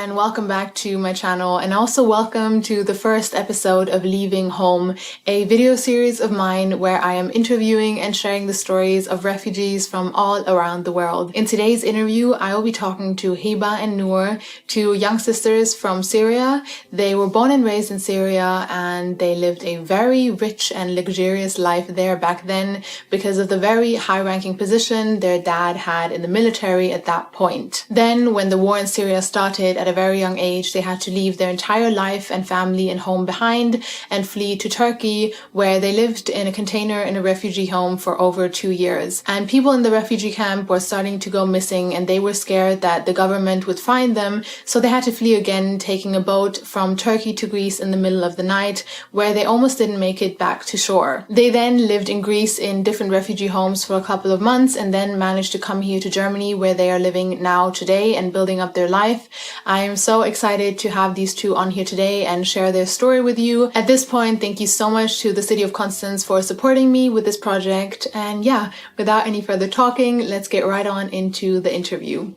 and welcome back to my channel, and also welcome to the first episode of Leaving Home, a video series of mine where I am interviewing and sharing the stories of refugees from all around the world. In today's interview, I will be talking to Heba and Nour, two young sisters from Syria. They were born and raised in Syria, and they lived a very rich and luxurious life there back then because of the very high-ranking position their dad had in the military at that point. Then, when the war in Syria started at a very young age, they had to leave their entire life and family and home behind and flee to Turkey, where they lived in a container in a refugee home for over 2 years. And people in the refugee camp were starting to go missing, and they were scared that the government would find them, so they had to flee again, taking a boat from Turkey to Greece in the middle of the night, where they almost didn't make it back to shore. They then lived in Greece in different refugee homes for a couple of months, and then managed to come here to Germany, where they are living now today and building up their life. I am so excited to have these two on here today and share their story with you. At this point, thank you so much to the City of Constance for supporting me with this project. And yeah, without any further talking, let's get right on into the interview.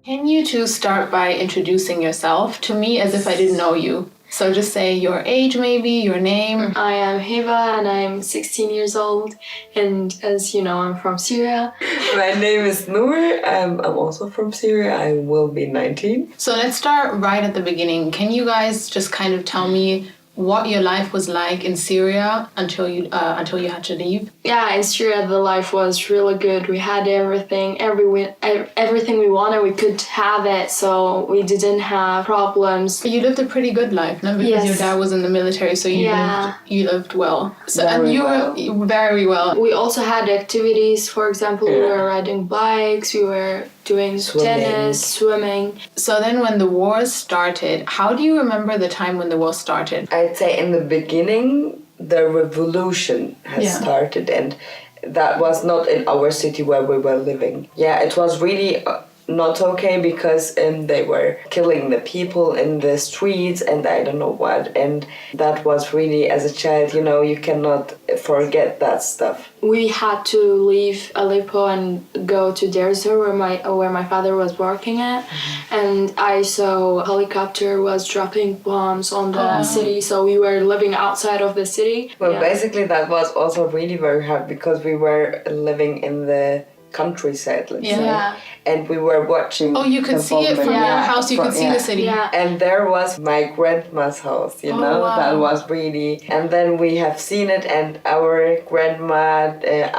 Can you two start by introducing yourself to me as if I didn't know you? So just say your age, maybe, your name. I am Heba and I'm 16 years old, and as you know, I'm from Syria. My name is Nour. I'm also from Syria. I will be 19. So let's start right at the beginning. Can you guys just kind of tell me what your life was like in Syria until you had to leave? Yeah, in Syria the life was really good. We had everything we wanted. We could have it, so we didn't have problems. You lived a pretty good life, no? Because your dad was in the military, so you lived well. So were very well. We also had activities. For example, we were riding bikes. We were doing tennis, swimming. So then when the war started, how do you remember the time when the war started? I'd say in the beginning, the revolution has started, and that was not in our city where we were living. Yeah, it was really not okay because they were killing the people in the streets and I don't know what. And that was really, as a child, you cannot forget that stuff. We had to leave Aleppo and go to REISE where my father was working at, and I saw a helicopter was dropping bombs on the city, so we were living outside of the city. Well, basically that was also really very hard because we were living in the countryside, let's say. And we were watching. Oh, you could see it from your house. You could see the city. Yeah. And there was my grandma's house, That was really. And then we have seen it, and our grandma,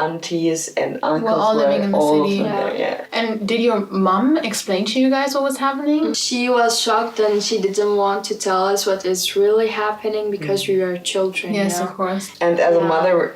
aunties, and uncles all living in the city. There, And did your mom explain to you guys what was happening? She was shocked, and she didn't want to tell us what is really happening because we were children. Yes, of course. And as a mother,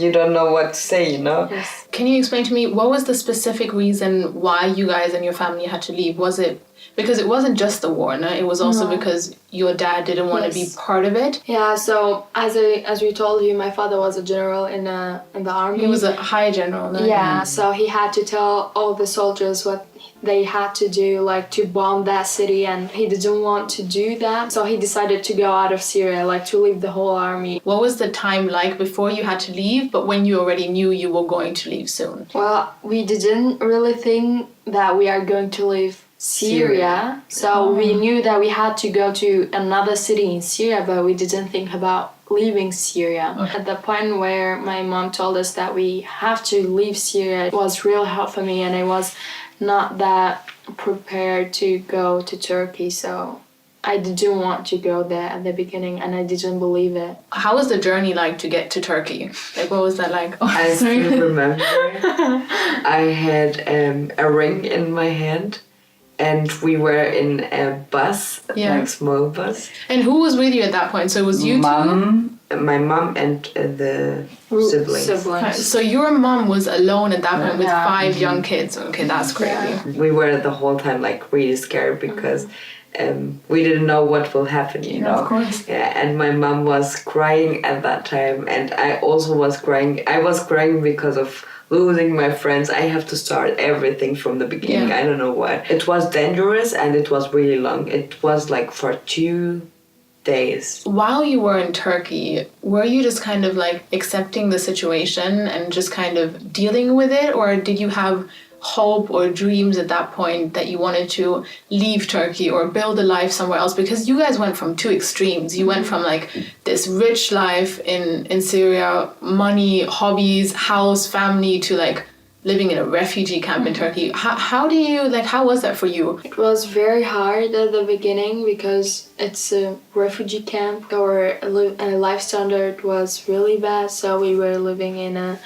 you don't know what to say, Yes. Can you explain to me what was the specific reason why you guys and your family had to leave? Was it because it wasn't just the war, no? It was also because your dad didn't want to be part of it? Yeah, so as we told you, my father was a general in the army. He was a high general, no? Yeah, so he had to tell all the soldiers what they had to do, like to bomb that city, and he didn't want to do that. So he decided to go out of Syria, like to leave the whole army. What was the time like before you had to leave, but when you already knew you were going to leave soon? Well, we didn't really think that we are going to leave Syria. So we knew that we had to go to another city in Syria, but we didn't think about leaving Syria. Okay. At the point where my mom told us that we have to leave Syria, it was real hard for me, and I was not that prepared to go to Turkey, so I didn't want to go there at the beginning, and I didn't believe it. How was the journey like to get to Turkey? Like, what was that like? I still remember I had a ring in my hand, and we were in a bus, like small bus. And who was with you at that point? So it was you two? My mom and the siblings. Right. So your mom was alone at that point with 5 young kids. Okay, that's crazy. We were the whole time like really scared because we didn't know what will happen, Of course. Yeah, and my mom was crying at that time, and I also was crying. I was crying because of losing my friends. I have to start everything from the beginning. I don't know why. It was dangerous, and it was really long. It was like for 2 days. While you were in Turkey, were you just kind of like accepting the situation and just kind of dealing with it? Or did you have hope or dreams at that point that you wanted to leave Turkey or build a life somewhere else? Because you guys went from two extremes. You went from like this rich life in Syria, money, hobbies, house, family, to like living in a refugee camp in Turkey. How was that for you? It was very hard at the beginning because it's a refugee camp. Our life standard was really bad, so we were living in a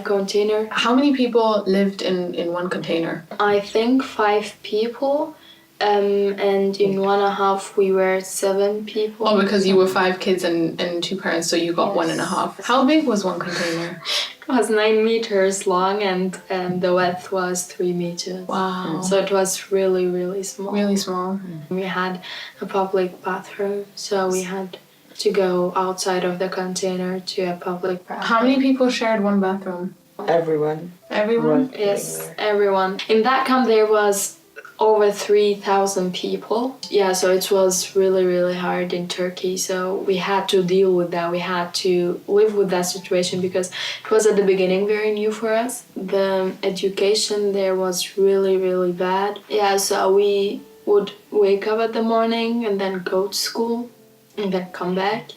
container. How many people lived in one container? I think 5 people. And in 1.5 we were 7 people. Oh, because you were 5 kids and 2 parents, so you got 1.5. How big was one container? It was 9 meters long and the width was 3 meters. Wow. So it was really, really small. Really small. We had a public bathroom, so we had to go outside of the container to a public bathroom. How many people shared one bathroom? Everyone. Everyone? Yes, everyone. In that camp there was over 3,000 people. Yeah, so it was really, really hard in Turkey. So we had to deal with that. We had to live with that situation because it was at the beginning very new for us. The education there was really, really bad. Yeah, so we would wake up at the morning and then go to school and then come back,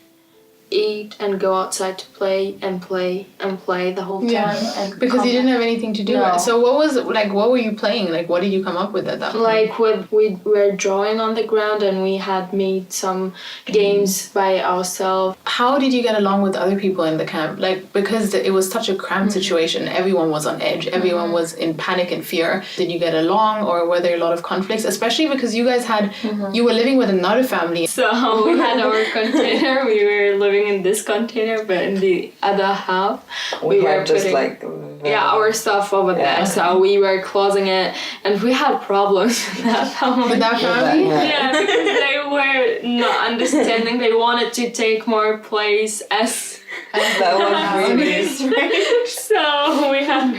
eat and go outside to play and play and play the whole time. And because you didn't have anything to do. No. So what were you playing? Like, what did you come up with at that point? Like we were drawing on the ground and we had made some games by ourselves. How did you get along with other people in the camp? Like, because it was such a cramped situation, everyone was on edge, everyone was in panic and fear. Did you get along, or were there a lot of conflicts? Especially because you guys had, you were living with another family. So we had our container, we were living in this container, but in the other half we were just putting our stuff over there. So we were closing it and we had problems with that family. With that family? Yeah, because they were not understanding. They wanted to take more place as that was really so we had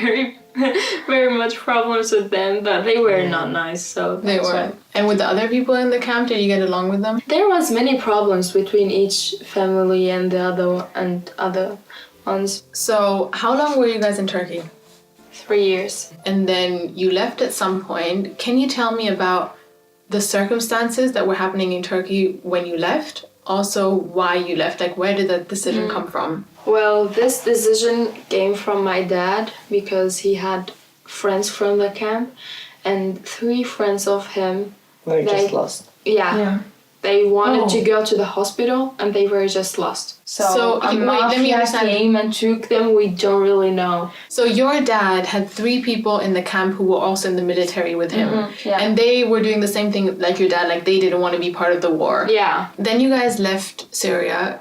very much problems with them, but they were not nice, so They were. And with the other people in the camp, did you get along with them? There was many problems between each family and the other ones. So how long were you guys in Turkey? 3 years. And then you left at some point. Can you tell me about the circumstances that were happening in Turkey when you left? Also, why you left? Like, where did that decision come from? Well, this decision came from my dad because he had friends from the camp and 3 friends of him were just lost. Yeah. They wanted to go to the hospital and they were just lost. So wait, let me understand. Came and took them. We don't really know. So your dad had 3 people in the camp who were also in the military with him. Yeah. And they were doing the same thing like your dad, like they didn't want to be part of the war. Yeah. Then you guys left Syria.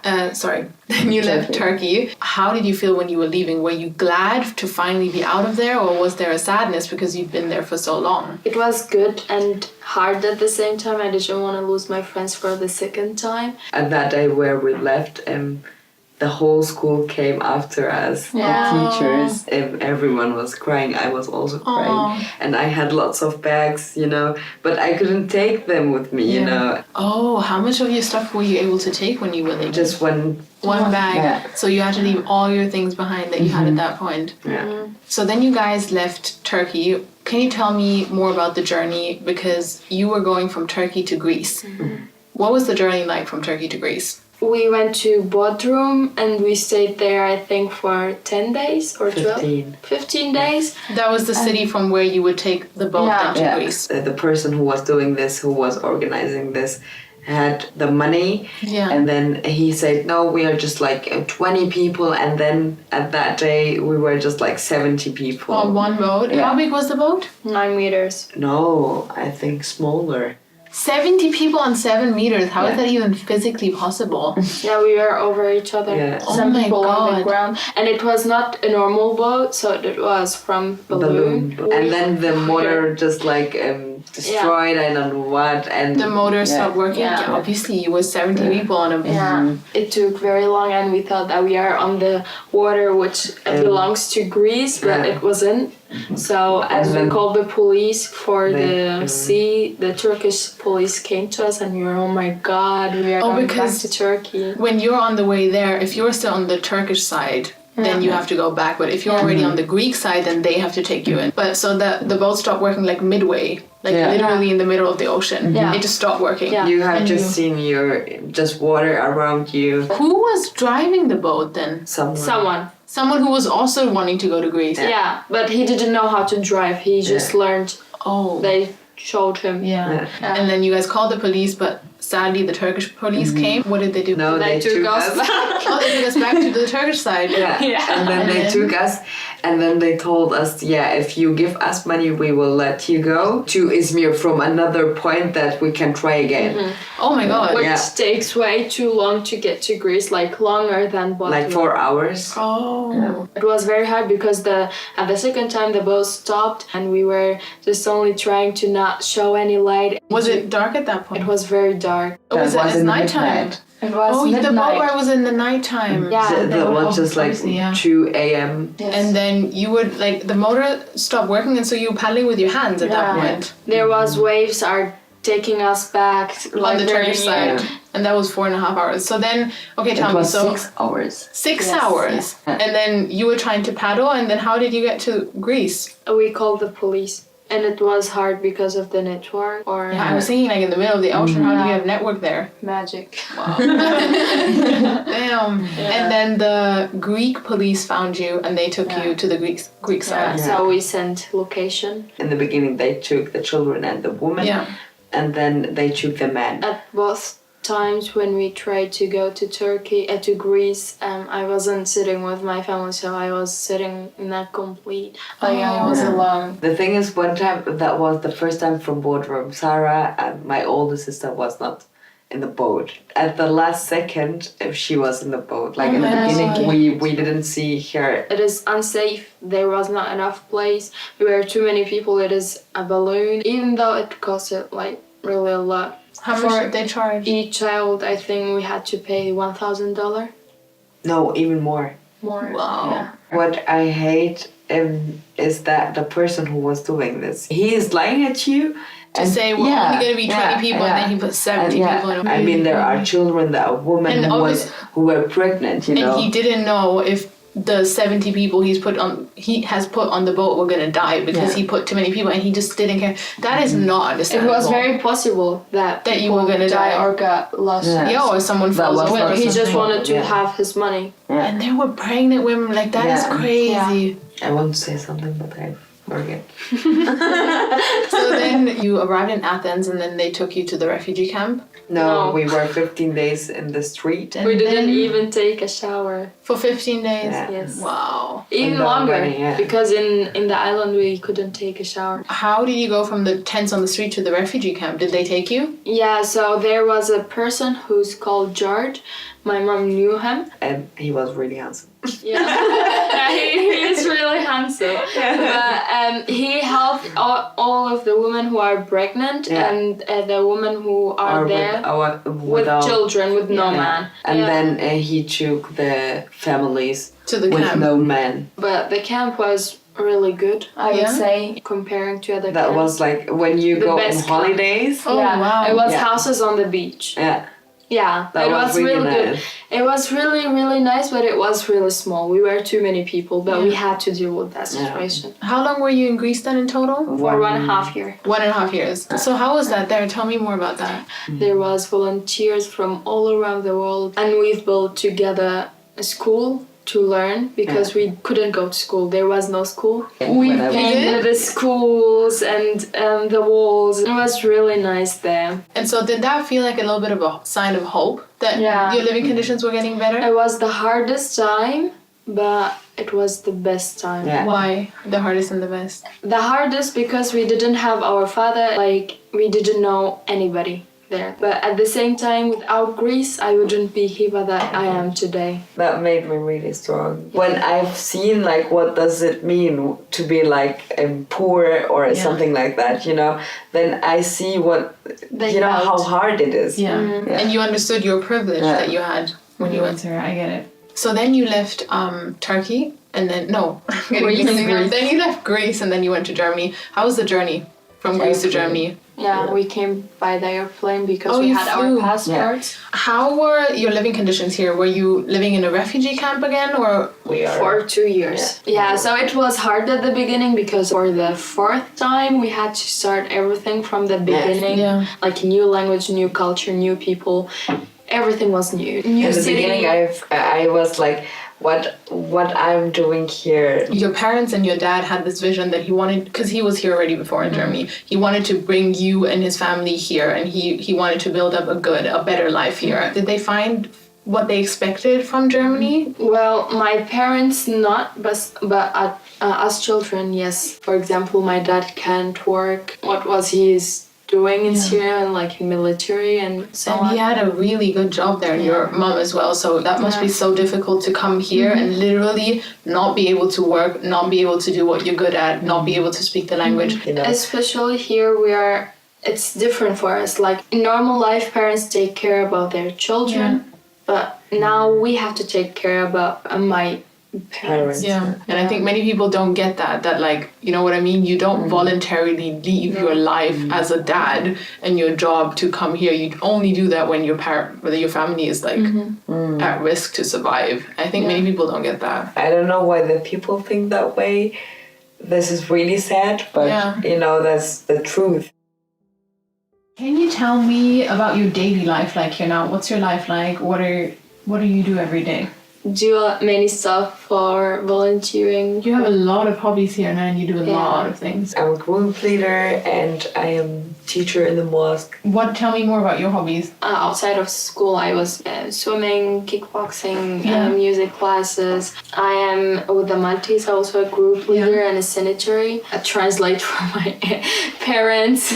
Then you left Turkey. How did you feel when you were leaving? Were you glad to finally be out of there, or was there a sadness because you'd been there for so long? It was good and hard at the same time. I didn't want to lose my friends for the second time. And that day where we left, the whole school came after us, the teachers, everyone was crying. I was also crying. And I had lots of bags, but I couldn't take them with me, Oh, how much of your stuff were you able to take when you were leaving? Just one bag. Yeah. So you had to leave all your things behind that you had at that point. Yeah. So then you guys left Turkey. Can you tell me more about the journey? Because you were going from Turkey to Greece. What was the journey like from Turkey to Greece? We went to Bodrum and we stayed there, I think, for 10 days or 12? 15 days. That was the city from where you would take the boat down to Greece. The person who was doing this, who was organizing this, had the money. Yeah. And then he said, no, we are just like 20 people. And then at that day, we were just like 70 people. On one boat? Yeah. How big was the boat? 9 meters. No, I think smaller. 70 people on 7 meters. How is that even physically possible? Yeah, we were over each other. Yeah. Some people on the ground. And it was not a normal boat, so it was from balloon. And then the motor just like destroyed. I don't know what, and The motor stopped working. Yeah. Yeah, obviously, it was 70 people on a boat. Yeah, it took very long, and we thought that we are on the water which belongs to Greece, but it wasn't. So as we called the police for the sea, the Turkish police came to us, and we were, oh my god, we are going back to Turkey. When you're on the way there, if you're still on the Turkish side, then you have to go back. But if you're already on the Greek side, then they have to take you in. But so the boat stopped working like midway, like literally in the middle of the ocean. It just stopped working. Yeah. you have just seen just water around you. Who was driving the boat then? Someone who was also wanting to go to Greece. Yeah, but he didn't know how to drive. He just learned. Oh. They showed him. And then you guys called the police, but sadly the Turkish police came. What did they do? No, they took us back. Oh, they took us back to the Turkish side. And then they took us, and then they told us, if you give us money, we will let you go to Izmir from another point that we can try again. Oh my god. Which takes way too long to get to Greece, like longer than Batu. Like 4 hours. Oh. It was very hard because at the second time the boat stopped, and we were just only trying to not show any light. Was it dark at that point? It was very dark. Oh, was it at nighttime? It was midnight. The boat ride was in the nighttime. Yeah. That was just like 2 a.m. Yes. And then you would, like, the motor stopped working, and so you were paddling with your hands at that point. There was waves are taking us back On the Turkish side. And that was 4.5 hours. So then, okay, tell me, so... 6 hours. 6 hours? Yeah. And then you were trying to paddle, and then how did you get to Greece? We called the police. And it was hard because of the network. I was thinking, like, in the middle of the ocean, how do you have network there? Magic. Wow. Damn. And then the Greek police found you, and they took you to the Greek side. So we sent location. In the beginning, they took the children and the woman, and then they took the man. At both times when we tried to go to Turkey, to Greece, I wasn't sitting with my family, so I was sitting in a complete, I was alone. The thing is, one time, that was the first time from boardroom, Sarah and my older sister was not in the boat. At the last second, she was in the boat. Like in the beginning, we didn't see her. It is unsafe. There was not enough place. There were too many people. It is a balloon. Even though it costed like really a lot. How much did they charge? Each child, I think we had to pay $1,000. No, even more. More. Wow. Yeah. What I hate is that the person who was doing this, he is lying at you. To say we're only going to be 20 people, and then he put 70 people in a I mean, there are children, there are women who were pregnant, you know. And he didn't know if the 70 people he has put on the boat were going to die because he put too many people, and he just didn't care. That is not understandable. It was very possible that you were going to die or got lost. Yeah, or someone falls over. He just wanted to have his money. And there were pregnant women. Like, that is crazy. I want to say something, but I forget. So then you arrived in Athens, and then they took you to the refugee camp? No, we were 15 days in the street. We didn't even take a shower. For 15 days? Yeah. Yes. Wow. Even longer, because in the island we couldn't take a shower. How did you go from the tents on the street to the refugee camp? Did they take you? Yeah, so there was a person who's called George. My mom knew him. And he was really handsome. Yeah, he is really handsome. But he helped all of the women who are pregnant and the women who are there with children, with no man. And then he took the families to the with camp. No man. But the camp was really good, I would say, comparing to other That camps. was like when you go on holidays. Oh, wow. It was houses on the beach. Yeah. Yeah, that was really good. It was really, really nice, but it was really small. We were too many people, but we had to deal with that situation. How long were you in Greece then in total? For 1.5 years. 1.5 years. So how was that there? Tell me more about that. There was volunteers from all around the world, and we've built together a school to learn because we couldn't go to school. There was no school. We painted the schools and the walls. It was really nice there. And so did that feel like a little bit of a sign of hope that your living conditions were getting better? It was the hardest time, but it was the best time. Yeah. Why the hardest and the best? The hardest because we didn't have our father, like we didn't know anybody. there. But at the same time, without Greece, I wouldn't be Heba that I am today. That made me really strong. When I've seen like what does it mean to be like poor or something like that, you know, then I see what how hard it is. Yeah. And you understood your privilege that you had when you went there. I get it. So then you left Turkey and then then you left Greece and then you went to Germany. How was the journey from Greece to Germany? Yeah, we came by the airplane because we had our passports. Yeah. How were your living conditions here? Were you living in a refugee camp again, or for 2 years? Yeah, so it was hard at the beginning because for the 4th time we had to start everything from the beginning. Yeah. Like new language, new culture, new people. Everything was new. New in the city. Beginning, I was like, what I'm doing here. Your parents and your dad had this vision that he wanted, because he was here already before in Germany, he wanted to bring you and his family here, and he wanted to build up a better life here. Did they find what they expected from Germany? Well, my parents not, but as children, yes. For example, my dad can't work. What was his doing in Syria and like in military and so on. He had a really good job there, and your mom as well, so that must be so difficult to come here and literally not be able to work, not be able to do what you're good at, not be able to speak the language. You know? Especially here it's different for us. Like in normal life, parents take care about their children, but now we have to take care about my parents. And I think many people don't get that like, you know what I mean, you don't voluntarily leave your life as a dad and your job to come here. You only do that when your family is like at risk to survive. I think many people don't get that. I don't know why the people think that way. This is really sad, but you know, that's the truth. Can you tell me about your daily life like here now? What's your life like? What do you do every day? Do many stuff for volunteering. You have a lot of hobbies here now, and you do a lot of things. I'm a group leader and I am teacher in the mosque. Tell me more about your hobbies. Outside of school, I was swimming, kickboxing, music classes. I am with the Maltese, also a group leader and a sanitary. I translate for my parents.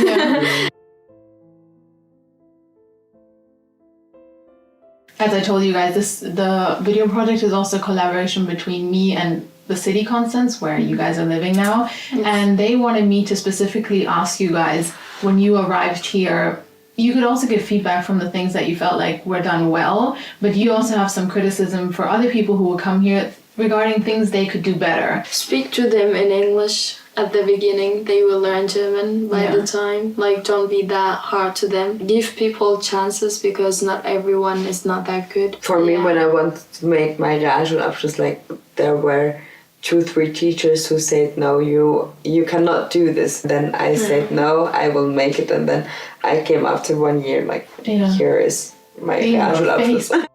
As I told you guys, the video project is also a collaboration between me and the city Constance, where you guys are living now. Yes. And they wanted me to specifically ask you guys, when you arrived here, you could also give feedback from the things that you felt like were done well, but you also have some criticism for other people who will come here regarding things they could do better. Speak to them in English. At the beginning, they will learn German by the time. Like, don't be that hard to them. Give people chances because not everyone is not that good. For me, when I wanted to make my Realschulabschluss, like, there were 2-3 teachers who said, no, you cannot do this. Then I said, no, I will make it. And then I came after 1 year, like, here is my Realschulabschluss.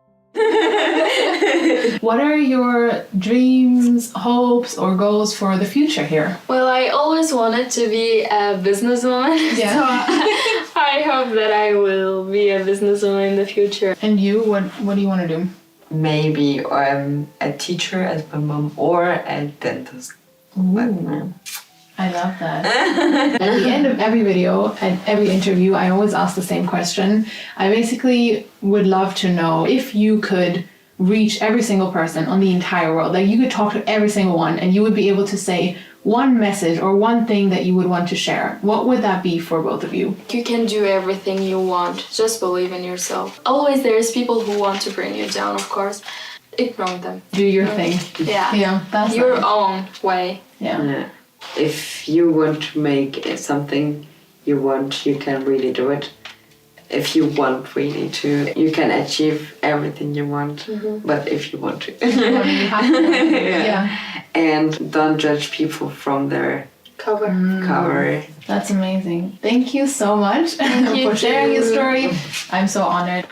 What are your dreams, hopes, or goals for the future here? Well, I always wanted to be a businesswoman. Yeah. So I hope that I will be a businesswoman in the future. And you, what do you want to do? Maybe a teacher as my mom or a dentist. I love that. At the end of every video and every interview, I always ask the same question. I basically would love to know if you could reach every single person on the entire world. Like, you could talk to every single one and you would be able to say one message or one thing that you would want to share. What would that be for both of you? You can do everything you want. Just believe in yourself. Always there's people who want to bring you down, of course. Ignore them. Do your thing. Yeah. That's your own way. Yeah. If you want to make something you want, you can really do it. If you want really to, you can achieve everything you want. But if you want to. You have to. And don't judge people from their cover. That's amazing. Thank you so much for sharing your story. I'm so honored.